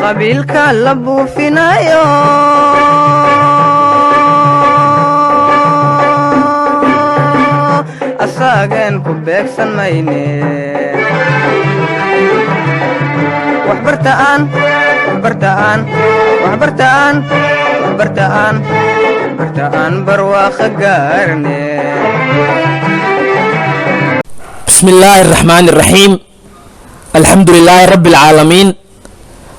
qabiilka la buufinayo asaagan ku beegsan mayne waxbartaan barwaaqo gaarne بسم الله الرحمن الرحيم الحمد لله رب العالمين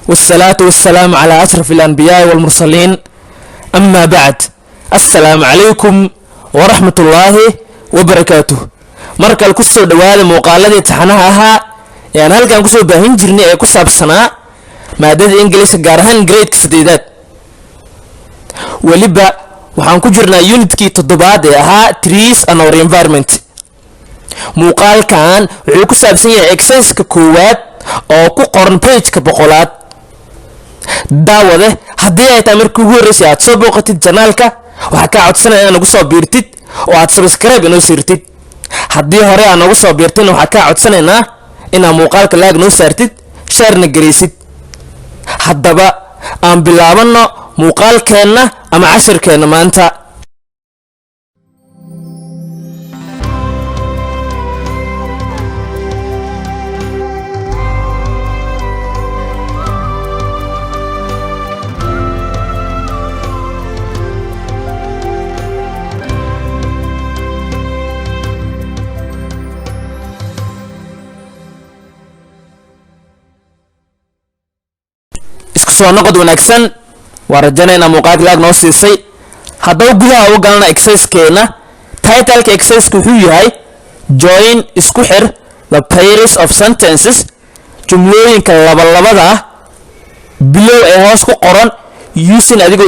والصلاة والسلام على أشرف الأنبياء والمرسلين أما بعد السلام عليكم ورحمة الله وبركاته مركا الكسو دوال مقالة تحناها يعني هل كان كسو باهين جرني اي كسو بسنا مادة انجليس قارهان جريد كسديدات ولبا وحان كجرنا يونت كي تضباد اها trees and our environment muuqaal kan wuxuu ku saabsan yahay exercise ka koowaad oo ku qoran page ka boqolaad daawade haddii ay tahay markii ugu horeysay aad soo booqatid janaalka waxaa kaa codsanaya inaad nagu soo biirtid oo aad subscribe inoo siirtid haddii hore aad nagu soo biirtayna waxaa kaa codsanaynaa inaad muuqaalka laag noo saartid shaarna garaysid haddaba aan bilaabano muuqaalkeenna ama cashirkeenna maanta soo noqod wanaagsan waa rajanayna muuqaalka laag noo siisay haddaba gudaha uga galna exercise-keena title-ka exercise-ka wuxuu yahay join isku xir the pairs of sentences jumlooyinka labalabada ah below ee hoos ku qoran using adigoo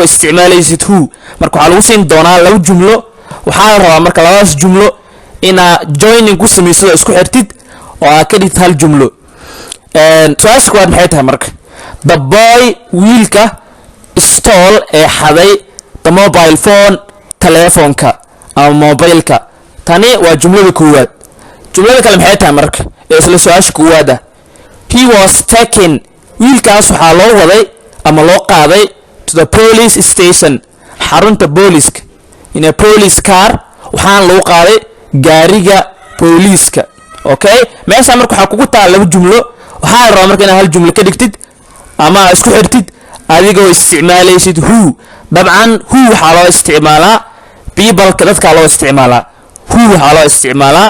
isticmaalaysid who marka waxaa lagu siin doonaa laba jumlo waxaa la rabaa marka labadaas jumlo inaa joining ku samaysid oo isku xirtid oo aad ka dhigtid hal jumlo su-aasha kuwaad maxay tahay marka the boy wiilka stole ee xaday the mobile phone telefoonka ama mobileka tani waa jumlada koowaad jumlada kale maxay tahay marka ee isla su-aasha koowaad ah he was taken wiilkaas waxaa loo waday ama loo qaaday to the police station xarunta booliska in a police car waxaana lagu qaaday gaariga booliiska okay meesha marka waxaa kugu taal laba jumlo waxaa la rabaa marka inaad hal jumlo ka dhigtid ama isku xirtid adigoo isticmaalaysid who dabcan who waxaa loo isticmaalaa people-ka dadkaa loo isticmaalaa who waxaa loo isticmaalaa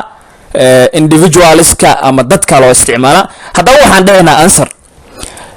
individualska ama dadkaa loo isticmaalaa haddaba waxaan dhahaynaa answer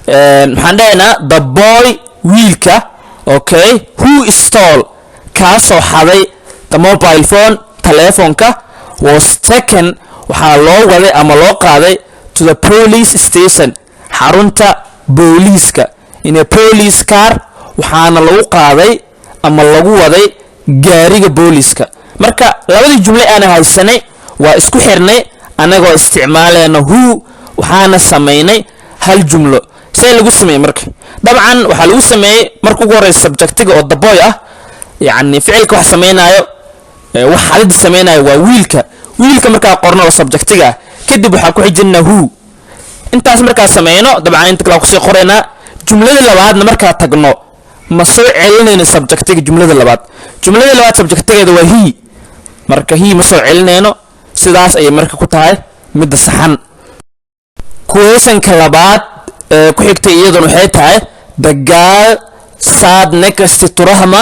waxaan dhahaynaa the boy wiilka okay who stole kaasoo xaday the mobile phone telefoonka was taken waxaa loo waday ama loo qaaday to the police station xarunta booliiska in a police car waxaana lagu qaaday ama lagu waday gaariga booliiska marka labadii jumle aan haysanay waa isku xirnay anagoo isticmaalayna who waxaana sameynay hal jumlo see lagu sameeyay marka dabcan waxaa lagu sameeyay marka ugu horeysa subjectiga oo the boy ah yani ficilka wax sameynayo wax xadid sameynayo waa wiilka markaa qorno oo subjectiga ah kadib waxaa ku xijinaa who intaas markaa sameyno dabcan inta kale kusii qoraynaa jumlada labaadna markaa tagno ma soo celinayno subjectiga jumlada labaad subjectigeeda waa he marka he ma soo celinayno sidaas ayay marka ku tahay midda saxan questionka labaad ee ku xigtay iyaduna waxay tahay the girl sat next to Rahma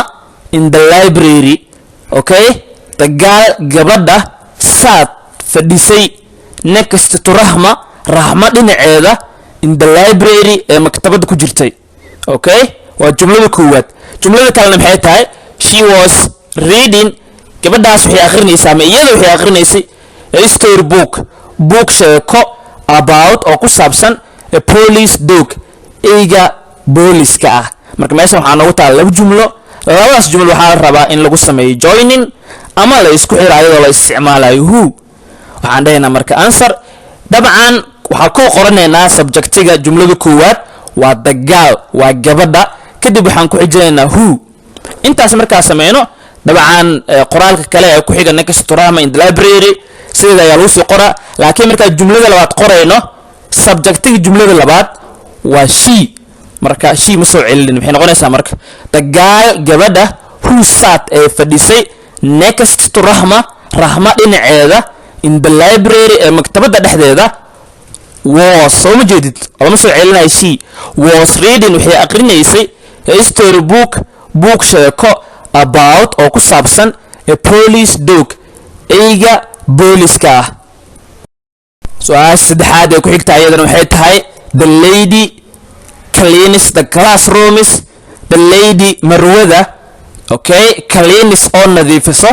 in the library okay the girl gabadha sat fadhisay next to Rahma dhinaceeda in the library ee maktabada ku jirtay okay waa jumlada koowaad jumlada kalena maxay tahay she was reading gabadhaas waxay akhrinaysaa ama iyada waxay akhrineysay a story book sheeko about oo ku saabsan a police dog eyga booliska ah marka meeshan waxaa noogu taala laba jumlo labadaas jumlo waxaa la rabaa in lagu sameeyo joining ama la isku xiro ayadoo la isticmaalayo who waxaan dhahaynaa marka answer dabcan waxaa ku qoranaynaa subjectiga jumlada koowaad waa the girl waa gabadha kadib waxaan ku xijinaynaa who intaas markaa sameyno dabcan qoraalka kale ee ku xiga next to Rahma in the library sida ayaa lagu soo qoraa laakiin marka jumlada labaad qorayno subjectiga jumlada labaad waa she marka she ma soo celin waxay noqonaysaa marka the girl gabadha who sat ee fadhisay next to rahma dhinaceeda in the library ee maktabada dhexdeeda was soo ma jeedid lama soo celinay she was reading waxay aqrinaysay a story book sheeko about oo ku saabsan a police dog eyga booliska ah su'aasha saddexaad ee ku xigta ayadana waxay tahay the lady cleans the classrooms the lady marwada okay cleans oo nadiifiso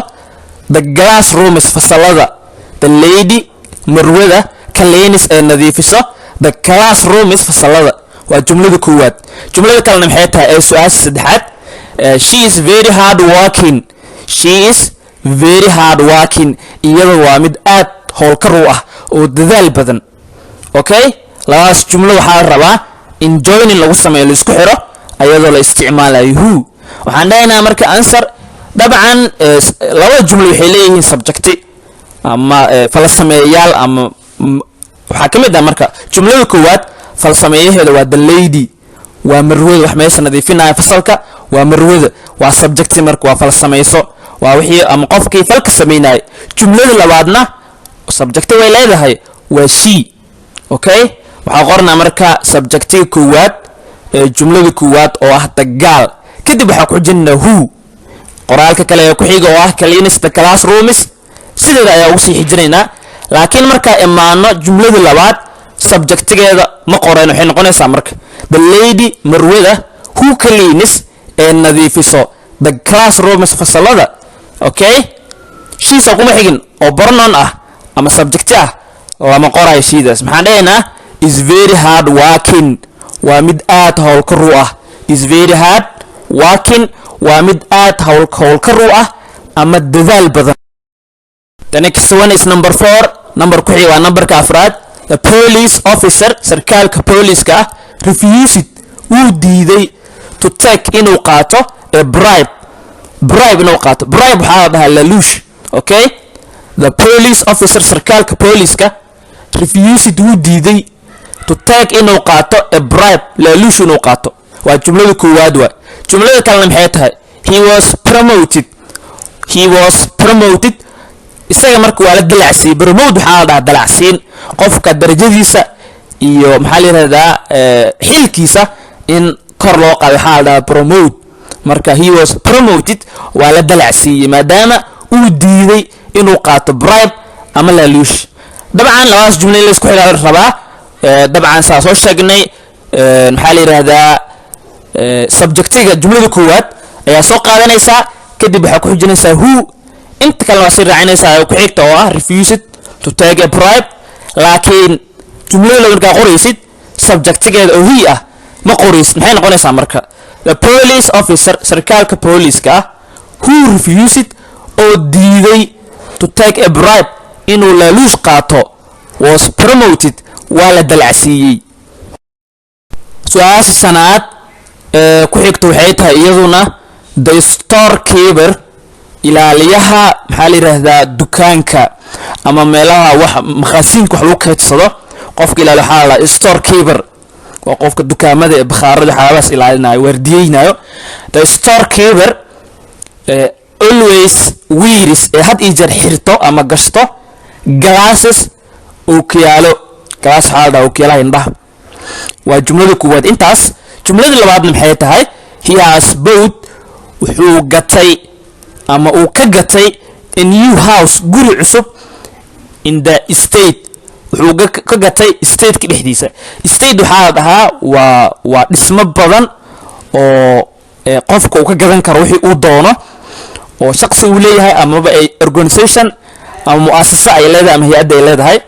the classrooms fasalada the lady marwada cleans ee nadiifiso the classrooms fasalada waa jumlada koowaad jumlada kalena maxay tahay ee su'aasha saddexaad she is very hard working she is very hard working iyada waa mid aad howlkar u ah oo dadaal badan okay labadaas jumlo waxaa la rabaa in joining lagu sameeyo la isku xiro ayadoo la isticmaalayo who waxaan dhahaynaa marka answer dabcan labada jumlo waxay leeyihiin subjecti ama falsameeyayaal ama waxaa ka mid ah marka jumlada koowaad falsameeyaheeda waa the lady waa marwada wax meesha nadiifinaya fasalka waa marwada waa subjecti marka waa falsameyso waa wixii ama qofkii falka sameynay jumlada labaadna subjecti way leedahay waa she okay waxaa qornaa marka subjectiga koowaad ee jumlada koowaad oo ah the girl kadib waxaa ku xijinaa who qoraalka kale ee ku xiga oo ah cleans the classrooms sideeda ayaa ugu sii xijinaynaa laakiin marka imaano jumlada labaad subjectigeeda ma qoreen waxay noqonaysaa marka the lady marwada who cleans ee nadiifiso the classrooms fasalada okay sheesa kuma xigin oo pronoun ah ama subject ah lama qorayo sheedaas maxaan dhahaynaa is very hard working waa mid aad howlkar u ah is very hard working waa mid aad howlkar u ah ama dadaal badan the next one is number 4 number ku xiga waa numberka afraad the police officer sarkaalka booliska ah refused uu diiday to take inuu qaato a bribe inuu qaato bribe waxaa la dhahaa laaluush okay the police officer sarkaalka booliska refused uu diiday to take inuu qaato a bribe laaluush inuu qaato waa jumlada koowaad waa jumlada kalena maxay tahay he was promoted isaga marka waa la dalacsiin promote waxaa la dhahaa dalacsiin qofka darajadiisa iyo maxaa la yiraahdaa xilkiisa in kor loo qaado waxaa la dhahaa promote marka he was promoted waa la dalacsiiyey maadaama uu diiday inuu qaato bribe ama laaluush dabcan labadaas jumla in la isku xidhaa rabaa dabcan saa soo sheegnay maxaa la yiraahdaa subjectiga jumlada koowaad ayaa soo qaadanaysaa kadib waxaa ku xijinaysaa who inta kale waa sii raacinaysaa ku xigta oo ah refused to take a bribe laakiin jumlada markaa qoraysid subjectigeeda oo he ah ma qoraysid maxay noqonaysaa marka the police officer sarkaalka booliska ah who refused oo diiday to take a bribe inuu laaluush qaato was promoted waa la dalacsiiyey su'aasha shanaad ku xigta waxay tahay iyaduna the storekeeper ilaaliyaha maxaa la yiraahdaa dukaanka ama meelaha wax maqaasiinka wax lagu kaydsado qofka ilaaliyo waxaa la storekeeper waa qofka dukaamada ee bakhaarada xaalaas ilaalinayo wardiyeynayo the storekeeper always wears ee had iyo jeer xirto ama gashto glasses ookiyaalo glass waxaa la dhahaa ookiyaalaha indhaha waa jumlada koowaad intaas jumlada labaadna maxay tahay he has bought wuxuu gatay ama uu ka gatay a new house guri cusub in the state wuxuu ka gatay stateka dhexdiisa state waxaa la dhahaa waa dhismo badan oo qofka uu ka gadan karo wixii uu doono oo shaqsi uu leeyahay amaba ay organization ama mu'asasa ay leedahay ama hay'ad ay leedahay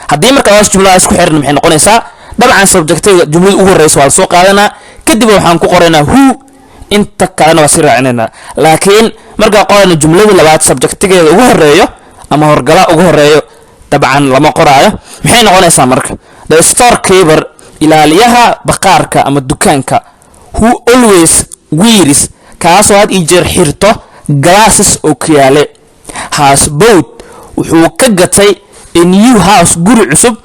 haddii markaas jumlada isku xiran maxay noqonaysaa dabcan subjectiga jumlada ugu horeysa waa soo qaadanaa kadib waxaan ku qoraynaa who inta kalena waa sii raacinayna laakiin marka qorayna jumlada labaad subjectigeeda ugu horeeyo ama horgala ugu horeeyo dabcan lama qoraayo maxay noqonaysaa marka the storekeeper ilaaliyaha baqaarka ama dukaanka who always wears kaasoo had iyo jeer xirto glasses oo kiyaale has bought wuxuu ka gatay a new house guri cusub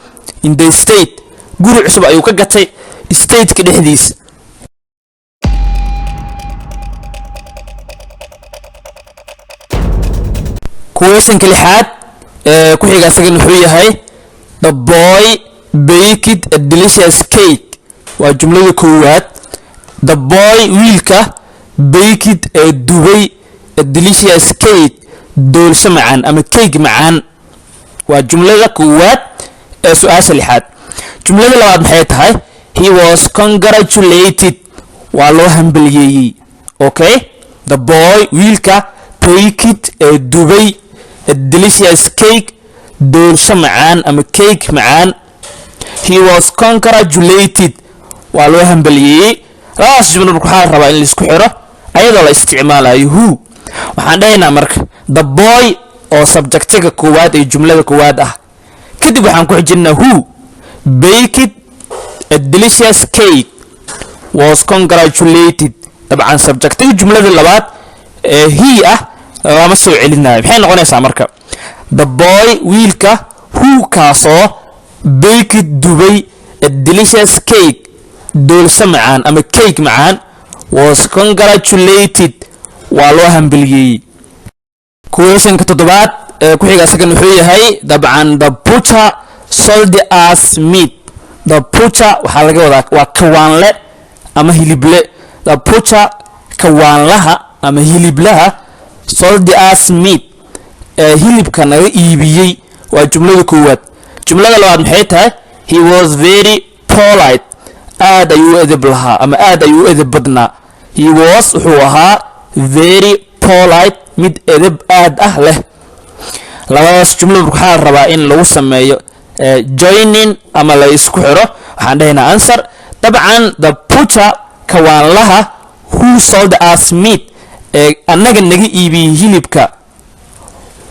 in the state guri cusub ayuu ka gatay stateka dhexdiisa. questionka lixaad ee ku xiga asagan wuxuu yahay the boy baked a delicious cake. waa jumlada koowaad. the boy wiilka baked ee dubay a delicious cake doolsho macaan ama cake macaan. waa jumlada koowaad ee su-aasha lixaad. jumlada labaad maxay tahay? he was congratulated. waa loo hambaliyeeyey. okay, the boy wiilka baked ee dubay a delicious cake doolsho macaan ama cake macaan. he was congratulated. waa loo hambaliyeeyey. labadaas jumlo marka waxaa rabaa in la isku xiro ayadoo la isticmaalayo who. waxaan dhahaynaa marka the boy oo subjectiga koowaad ee jumlada koowaad ah. kadib waxaan ku xijinaa who baked a delicious cake was congratulated. dabcan subjectiga jumlada labaad ee he ah lama soo celinayo. maxay noqonaysaa marka? the boy wiilka who kaasoo baked dubay a delicious cake doolsho macaan ama cake macaan was congratulated. waa loo hambaliyeeyey. questionka toddobaad ee ku xiga asagan wuxuu yahay dabcan the butcher sold us meat. the butcher waxaa laga wadaa waa kawaanle ama hilible. the butcher kawaanlaha ama hiliblaha sold us meat ee hilibka naga iibiyey. waa jumlada koowaad. jumlada labaad maxay tahay? he was very polite. aad ayuu edeb lahaa ama aad ayuu edeb badnaa. he was wuxuu ahaa very polite mid edeb aad ah leh. labadaas jumlo waxaa rabaa in lagu sameeyo joining ama la isku xiro. waxaan dhahaynaa answer. dabcan the butcher kawaanlaha who sold us meat ee annaga naga iibiyey hilibka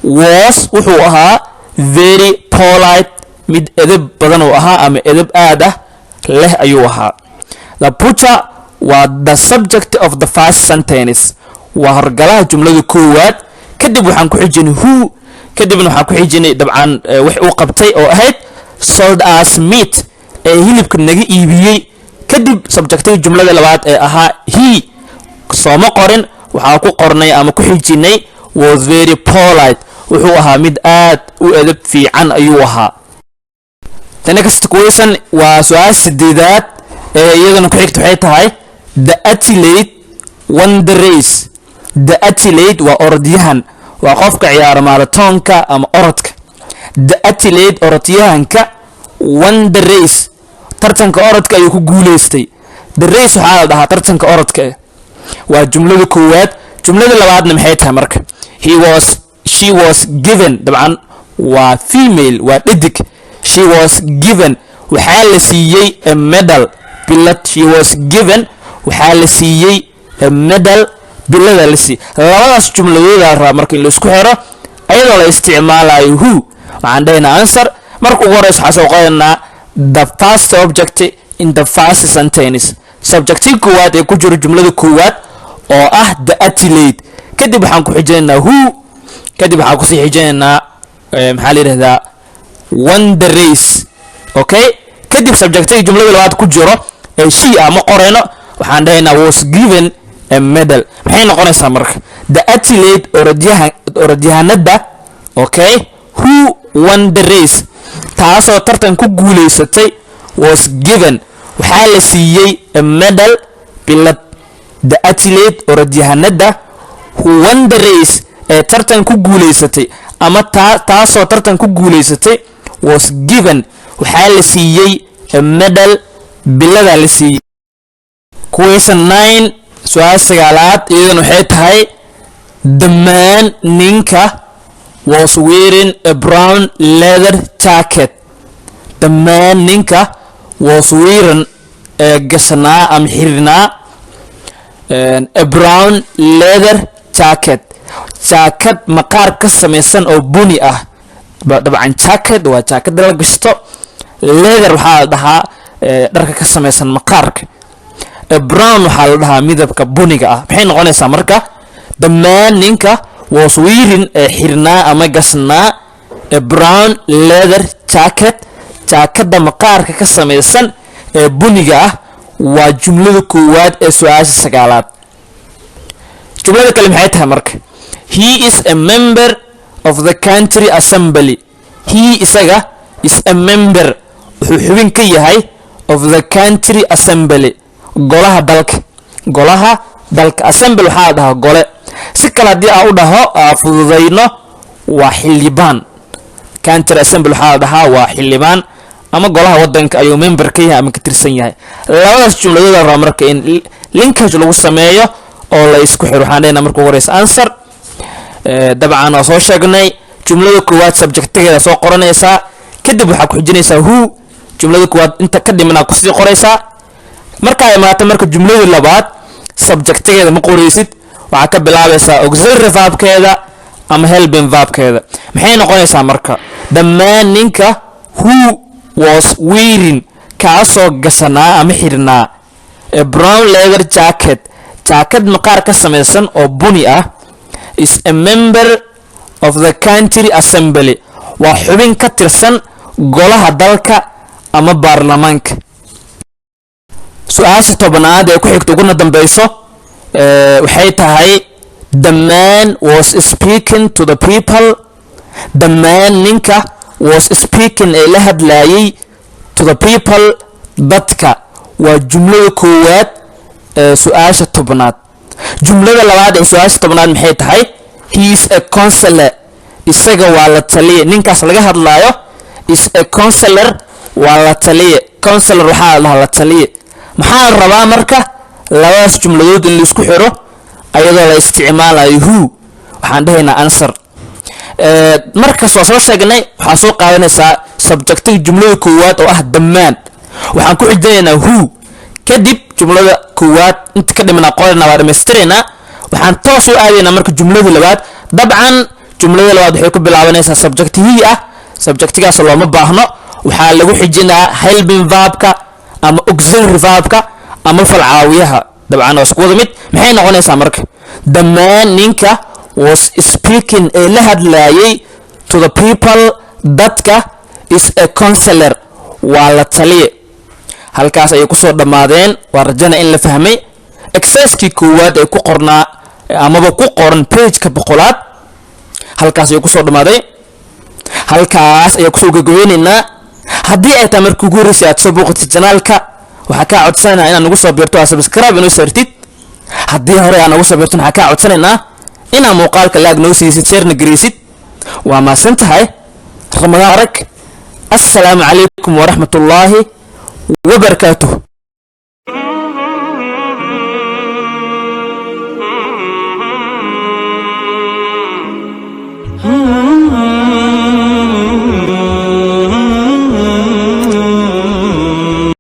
was wuxuu ahaa very polite mid edeb badan uu ahaa ama edeb aad ah leh ayuu ahaa. the butcher waa the subject of the first sentence. waa horgalaha jumlada koowaad. kadib waxaan ku xijinay who. kadibna waxaan ku xijinay dabcan wax uu qabtay oo ahayd sold us meat ee hilibka naga iibiyey. kadib subjectiga jumlada labaad ee ahaa he sooma qorin. waxaa ku qornay ama ku xijinay was very polite. wuxuu ahaa mid aad u edeb fiican ayuu ahaa. the next question waa su-aal sideedaad ee iyadana ku xigta waxay tahay the athlete won the race. the athlete waa orodyahan. waa qofka ciyaara marathonka ama orodka. the athlete orodyahanka won the race. tartanka orodka ayuu ku guuleystay. the race waxaa la dhahaa tartanka orodka. waa jumlada koowaad. jumlada labaadna maxay tahay marka? she was given. dabcan waa female waa dhadig. she was given waxaa la siiyey a medal bilad. she was given waxaa la siiyey a medal bilada la siiyey. labadaas jumladooda rabaa marka in la isku xiro ayadoo la isticmaalayo who. waxaan dhahaynaa answer. marka ugu horeysa waxaa soo qodanaa the first object in the first sentence. subjectiga koowaad ee ku jiro jumlada koowaad oo ah the athlete. kadib waxaan ku xijinaynaa who. kadib waxaan kusii xijinaynaa maxaa la yidhahdaa won the race. okay, kadib subjectiga jumlada labaad ku jiro ee she ah ma qorayno. waxaan dhahaynaa was given a medal. maxay noqonaysaa marka? the athlete orodyahanada okay who won the race taasoo tartan ku guuleysatay was given waxaa la siiyey a medal bilad. the athlete orodyahanada who won the race ee tartan ku guuleysatay ama taasoo tartan ku guuleysatay was given waxaa la siiyey a medal bilada la siiyey. question 9 su-aal sagaalaad iyadana waxay tahay the man ninka was wearing a brown leather jacket. the man ninka was wearing gashnaa ama xirinaa a brown leather jacket. jaakad maqaar ka samaysan oo buni ah. dabcan jacket waa jaakada la gashto. leather waxaa la dhahaa dharka ka samaysan maqaarka. brown waxaa la dhahaa midabka buniga ah. maxay noqonaysaa marka? the man ninka was wearing xirnaa ama gashnaa a brown leather jacket jaakada maqaarka ka samaysan ee buniga ah waa jumlada koowaad ee su-aasha sagaalaad. jumlada kale maxay tahay marka? he is a member of the country assembly. he isaga is a member wuxuu xubin ka yahay of the country assembly golaha dalka assembly waxaa dhahaa gole. si kale haddii aan u dhaho fududayno waa xildhibaan. country assembly waxaa dhahaa waa xildhibaan ama golaha wadanka ayuu member ka yahay ama ka tirsan yahay. labadaas jumladood la rabo marka in linkage lagu sameeyo oo la isku xiro. waxaan dhahayna marka ugu horeysa answer. dabcan waa soo sheegnay jumlada koowaad subjectigeeda soo qoranaysaa, kadib waxaa ku xijinaysaa who. jumlada koowaad inta ka dhimanaa kusii qoraysaa. markaa imaata marka jumlada labaad subjectigeeda ma qoraysid, waxaa ka bilaabaysaa auxiliary verbkeeda ama helping verbkeeda. maxay noqonaysaa marka? dhammaan ninka who was wearing kaasoo gashanaa ama xirnaa a brown leather jacket jaakad maqaar ka samaysan oo buni ah is a member of the country assembly waa xubin ka tirsan golaha dalka ama baarlamaanka. su-aasha tobanaad ee ku xigta uguna dambeyso waxay tahay the man was speaking to the people. dhammaan ninka was speaking ee la hadlayay to the people dadka waa jumlada koowaad ee su-aasha tobnaad. jumlada labaad ee su-aasha tobnaad maxay tahay? he is a counselor isaga waa la taliye. ninkaas laga hadlaayo is a counselor waa la taliye. counselor waxaa la dhahaa la taliye. maxaa la rabaa marka labadaas jumladood in laisku xiro ayadoo la isticmaalayo who. waxaan dhahaynaa answer. markaas waa soo sheegnay waxaa soo qaadanaysaa subjectiga jumlada koowaad oo ah dhammaan. waxaan ku xijinaynaa who, kadib jumlada koowaad inta ka dhimanaa qorana waa dhammaystiraynaa. waxaan toos u aadaynaa marka jumlada labaad. dabcan jumlada labaad waxay ku bilaabanaysaa subjectigii ah. subjectigaas looma baahno. waxaa lagu xijinaa helping verbka ama auxiliary verbka ama falcaawiyaha. dabcan waa isku wada mid. maxay noqonaysaa marka? dhammaan ninka was speaking ee la hadlayay to the people dadka is a counselor waa la taliye. halkaas ayay kusoo dhammaadeen. waa rajana in la fahmay. exercisekii koowaad ee ku qornaa amaba ku qoran pageka 100 halkaas ayay kusoo dhammaaday. halkaas ayay kusoo gabagabeynaynaa. haddii ay tahay markii ugu horreysay aad soo booqatid janaalka waxaa kaa codsanaynaa inaad nagu soo biirto subscribe inoo saartid. haddii hore aad nagu soo biirto waxaa kaa codsanaynaa inaad muuqaalka laag noo siisid sheerna gareysid. waa mahadsan tahay. ramadaan arag. assalaamu calaykum waraxmatullaahi wabarakaatuh.